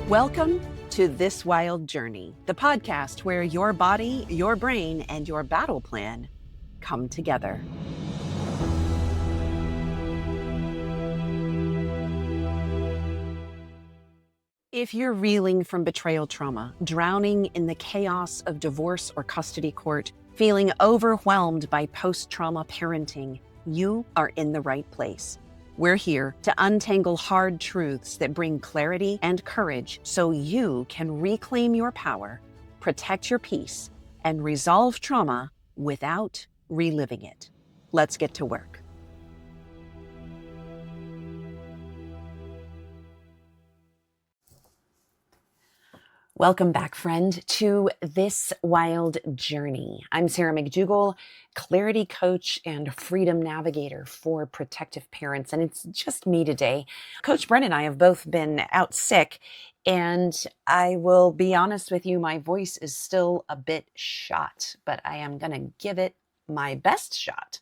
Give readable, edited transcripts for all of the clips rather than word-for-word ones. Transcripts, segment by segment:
Welcome to This Wild Journey, the podcast where your body, your brain, and your battle plan come together. If you're reeling from betrayal trauma, drowning in the chaos of divorce or custody court, feeling overwhelmed by post-trauma parenting, you are in the right place. We're here to untangle hard truths that bring clarity and courage so you can reclaim your power, protect your peace, and resolve trauma without reliving it. Let's get to work. Welcome back, friend, to This Wild Journey. I'm Sarah McDugal, clarity coach and freedom navigator for protective parents, and it's just me today. Coach Brent and I have both been out sick, and I will be honest with you, my voice is still a bit shot, but I am going to give it my best shot.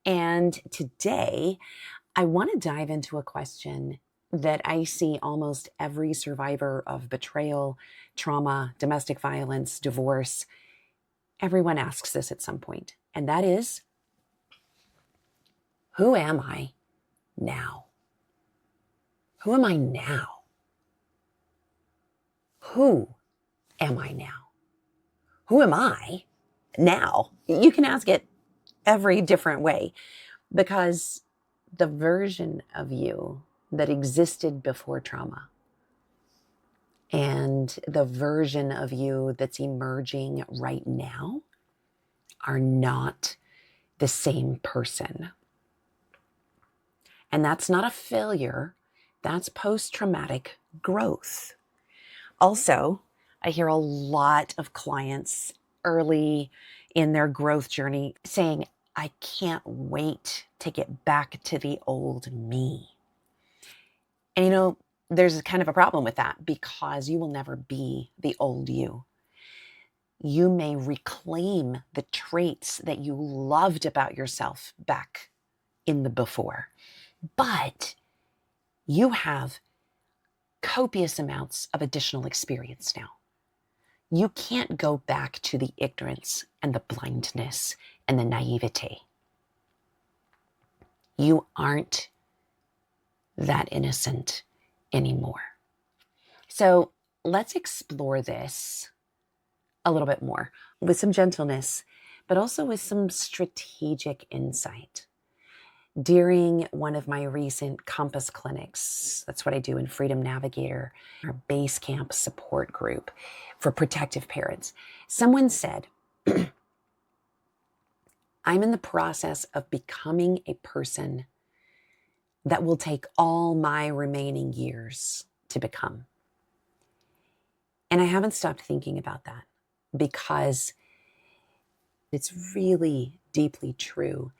And today, I want to dive into a question that I see almost every survivor of betrayal, trauma, domestic violence, divorce. Everyone asks this at some point, and that is, who am I now? Who am I now? Who am I now? Who am I now? You can ask it every different way, because the version of you that existed before trauma and the version of you that's emerging right now are not the same person. And that's not a failure. That's post-traumatic growth. Also, I hear a lot of clients early in their growth journey saying, I can't wait to get back to the old me. And you know, there's kind of a problem with that because you will never be the old you. You may reclaim the traits that you loved about yourself back in the before, but you have copious amounts of additional experience now. You can't go back to the ignorance and the blindness and the naivete. You aren't that innocent anymore. So let's explore this a little bit more with some gentleness, but also with some strategic insight. During one of my recent Compass clinics, that's what I do in Freedom Navigator, our base camp support group for protective parents, someone said, I'm in the process of becoming a person that will take all my remaining years to become. And I haven't stopped thinking about that because it's really deeply true.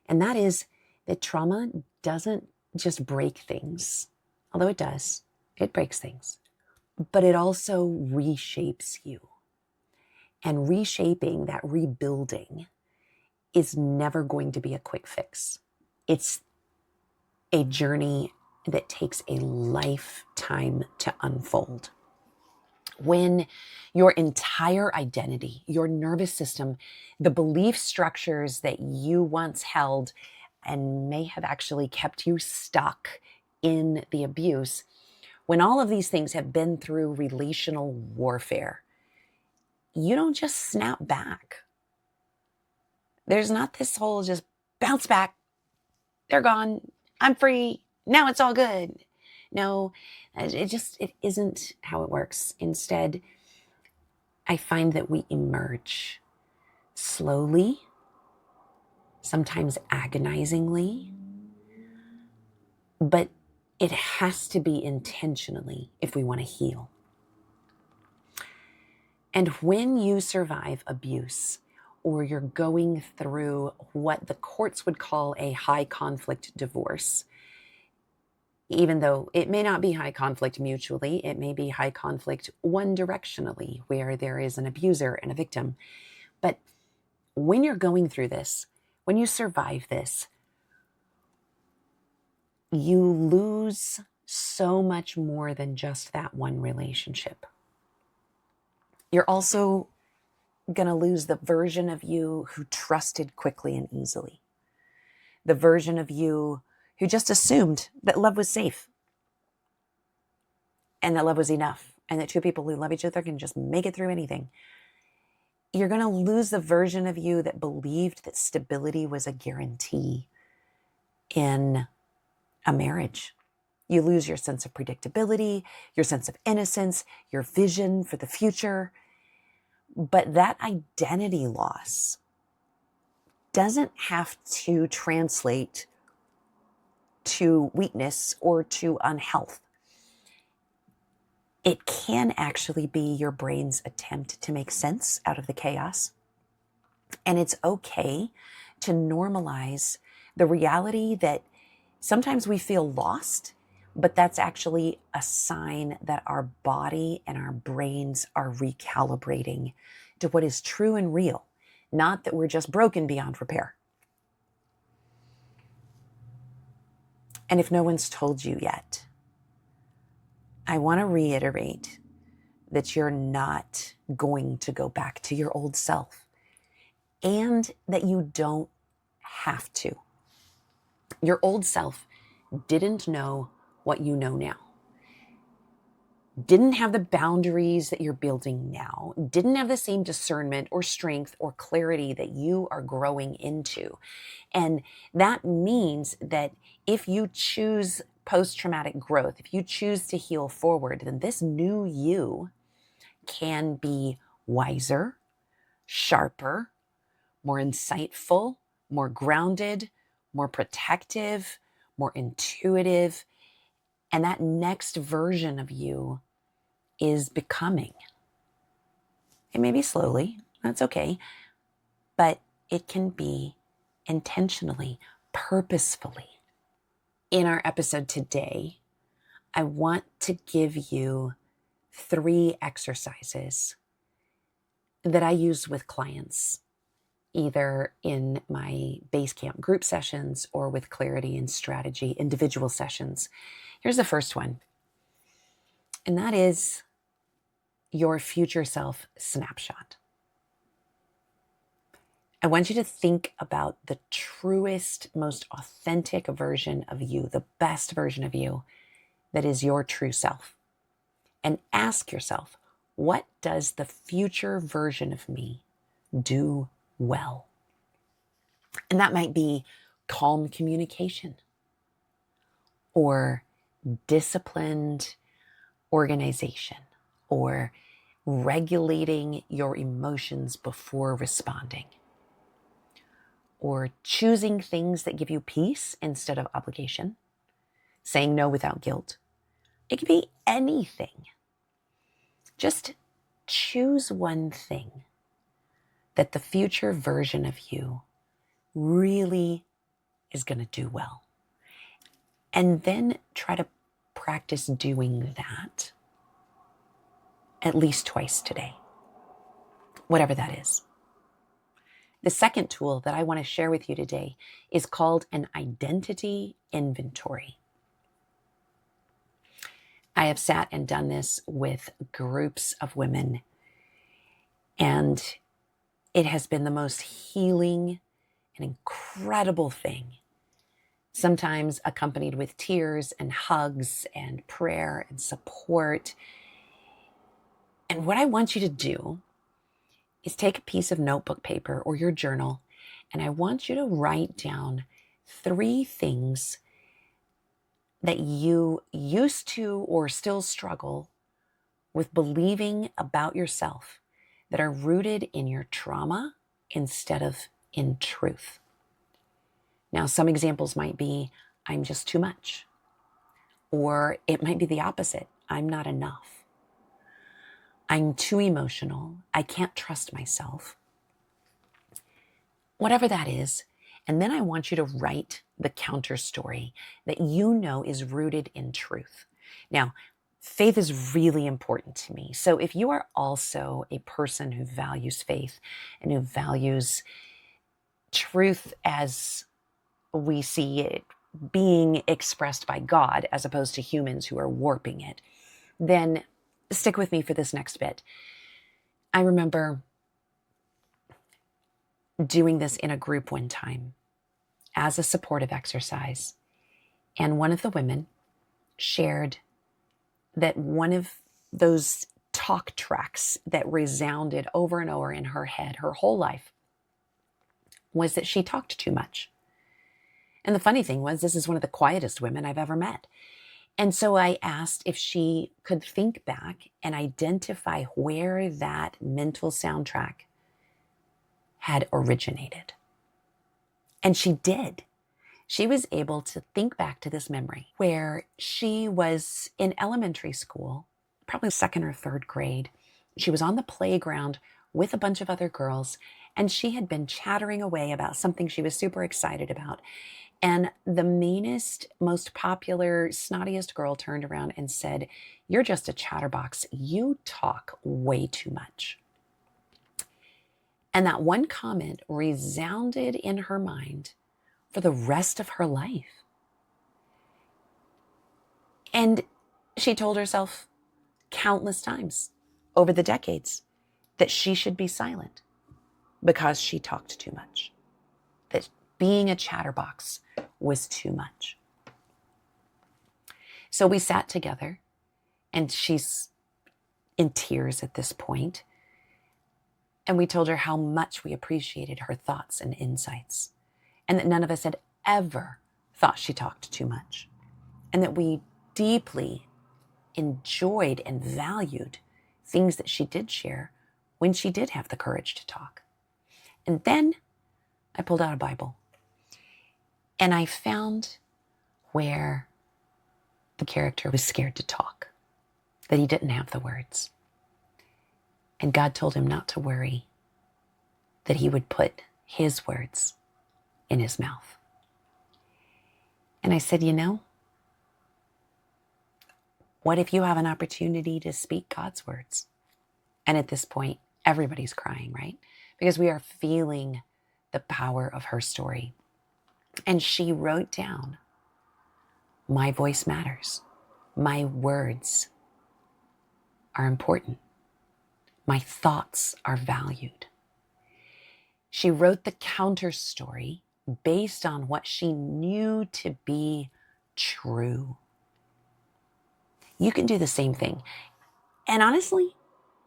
And that is that trauma doesn't just break things, although it does, it breaks things, but it also reshapes you. And reshaping, that rebuilding, is never going to be a quick fix. It's a journey that takes a lifetime to unfold. When your entire identity, your nervous system, the belief structures that you once held and may have actually kept you stuck in the abuse, when all of these things have been through relational warfare, you don't just snap back. There's not this whole just bounce back, they're gone, I'm free, now it's all good. No, it isn't how it works. Instead, I find that we emerge slowly, sometimes agonizingly, but it has to be intentionally if we want to heal. And when you survive abuse, or you're going through what the courts would call a high conflict divorce, even though it may not be high conflict mutually, it may be high conflict one directionally, where there is an abuser and a victim. But when you're going through this, when you survive this, you lose so much more than just that one relationship. You're also going to lose the version of you who trusted quickly and easily, the version of you who just assumed that love was safe and that love was enough and that two people who love each other can just make it through anything. You're going to lose the version of you that believed that stability was a guarantee in a marriage. You lose your sense of predictability, your sense of innocence, your vision for the future. But that identity loss doesn't have to translate to weakness or to unhealth. It can actually be your brain's attempt to make sense out of the chaos. And it's okay to normalize the reality that sometimes we feel lost, but that's actually a sign that our body and our brains are recalibrating to what is true and real, not that we're just broken beyond repair. And if no one's told you yet, I want to reiterate that you're not going to go back to your old self and that you don't have to. Your old self didn't know what you know now, didn't have the boundaries that you're building now, didn't have the same discernment or strength or clarity that you are growing into. And that means that if you choose post-traumatic growth, if you choose to heal forward, then this new you can be wiser, sharper, more insightful, more grounded, more protective, more intuitive. And that next version of you is becoming. It may be slowly, that's okay, but it can be intentionally, purposefully. In our episode today, I want to give you 3 exercises that I use with clients, either in my Basecamp group sessions or with Clarity and Strategy individual sessions. Here's the first one, and that is your future self snapshot. I want you to think about the truest, most authentic version of you, the best version of you that is your true self. And ask yourself, what does the future version of me do well? And that might be calm communication or disciplined organization or regulating your emotions before responding or choosing things that give you peace instead of obligation, saying no without guilt. It could be anything. Just choose one thing that the future version of you really is going to do well. And then try to practice doing that at least twice today, whatever that is. The second tool that I want to share with you today is called an identity inventory. I have sat and done this with groups of women, and it has been the most healing and incredible thing, sometimes accompanied with tears and hugs and prayer and support. And what I want you to do is take a piece of notebook paper or your journal, and I want you to write down 3 things that you used to or still struggle with believing about yourself that are rooted in your trauma instead of in truth. Now, some examples might be, I'm just too much. Or it might be the opposite. I'm not enough. I'm too emotional. I can't trust myself. Whatever that is. And then I want you to write the counter story that you know is rooted in truth. Now, faith is really important to me. So if you are also a person who values faith and who values truth as we see it being expressed by God as opposed to humans who are warping it, then stick with me for this next bit. I remember doing this in a group one time as a supportive exercise. And one of the women shared that one of those talk tracks that resounded over and over in her head her whole life was that she talked too much. And the funny thing was, this is one of the quietest women I've ever met. And so I asked if she could think back and identify where that mental soundtrack had originated. And she did. She was able to think back to this memory where she was in elementary school, probably second or third grade. She was on the playground with a bunch of other girls, and she had been chattering away about something she was super excited about. And the meanest, most popular, snottiest girl turned around and said, "You're just a chatterbox. You talk way too much." And that one comment resounded in her mind for the rest of her life. And she told herself countless times over the decades that she should be silent because she talked too much, that being a chatterbox was too much. So we sat together, and she's in tears at this point, and we told her how much we appreciated her thoughts and insights, and that none of us had ever thought she talked too much, and that we deeply enjoyed and valued things that she did share when she did have the courage to talk. And then I pulled out a Bible, and I found where the character was scared to talk, that he didn't have the words. And God told him not to worry, that he would put his words in his mouth. And I said, what if you have an opportunity to speak God's words? And at this point, everybody's crying, right? Because we are feeling the power of her story. And she wrote down, "My voice matters. My words are important. My thoughts are valued." She wrote the counter story based on what she knew to be true. You can do the same thing. And honestly,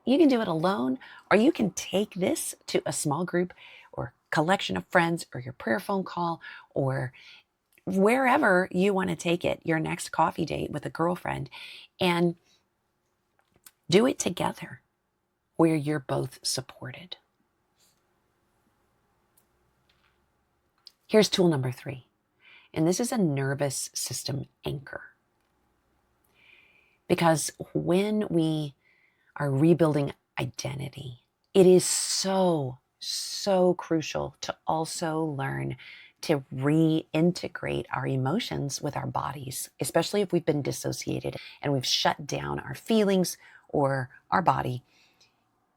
you can do it alone, or you can take this to a small group or collection of friends or your prayer phone call or wherever you want to take it, your next coffee date with a girlfriend, and do it together where you're both supported. Here's tool number 3, and this is a nervous system anchor. Because when we are rebuilding identity, it is so crucial to also learn to reintegrate our emotions with our bodies, especially if we've been dissociated and we've shut down our feelings or our body,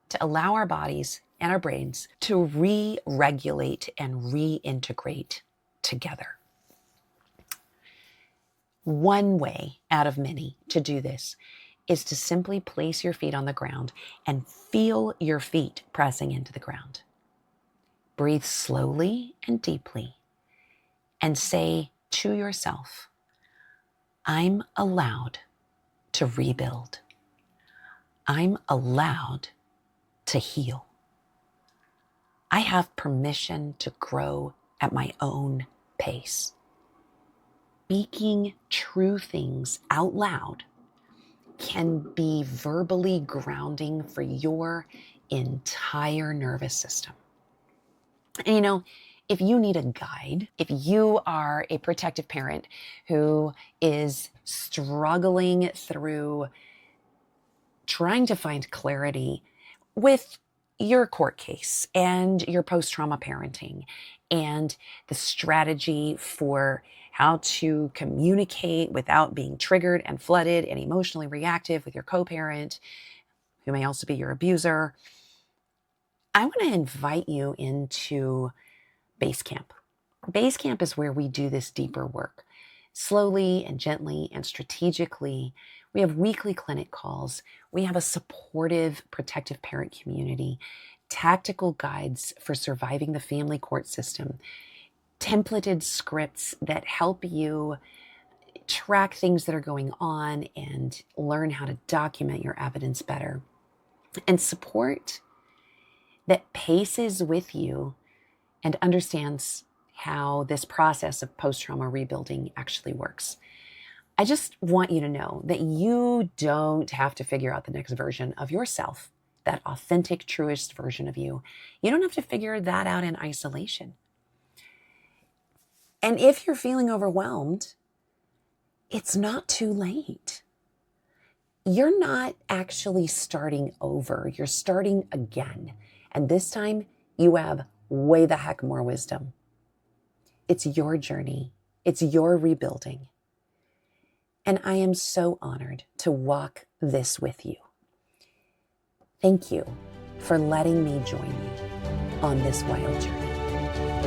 to allow our bodies and our brains to re-regulate and reintegrate together. One way out of many to do this is to simply place your feet on the ground and feel your feet pressing into the ground. Breathe slowly and deeply and say to yourself, "I'm allowed to rebuild. I'm allowed to heal. I have permission to grow at my own pace." Speaking true things out loud can be verbally grounding for your entire nervous system. And if you need a guide, if you are a protective parent who is struggling through trying to find clarity with your court case and your post-trauma parenting and the strategy for how to communicate without being triggered and flooded and emotionally reactive with your co-parent, who may also be your abuser, I want to invite you into Base Camp. Base Camp is where we do this deeper work. slowly and gently and strategically. We have weekly clinic calls. We have a supportive, protective parent community, tactical guides for surviving the family court system, templated scripts that help you track things that are going on and learn how to document your evidence better, and support that paces with you and understands how this process of post-trauma rebuilding actually works. I just want you to know that you don't have to figure out the next version of yourself, that authentic, truest version of you. You don't have to figure that out in isolation. And if you're feeling overwhelmed, it's not too late. You're not actually starting over. You're starting again. And this time you have way the heck more wisdom. It's your journey. It's your rebuilding. And I am so honored to walk this with you. Thank you for letting me join you on this wild journey.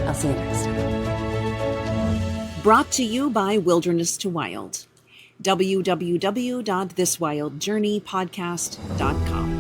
I'll see you next time. Brought to you by Wilderness to Wild. www.thiswildjourneypodcast.com.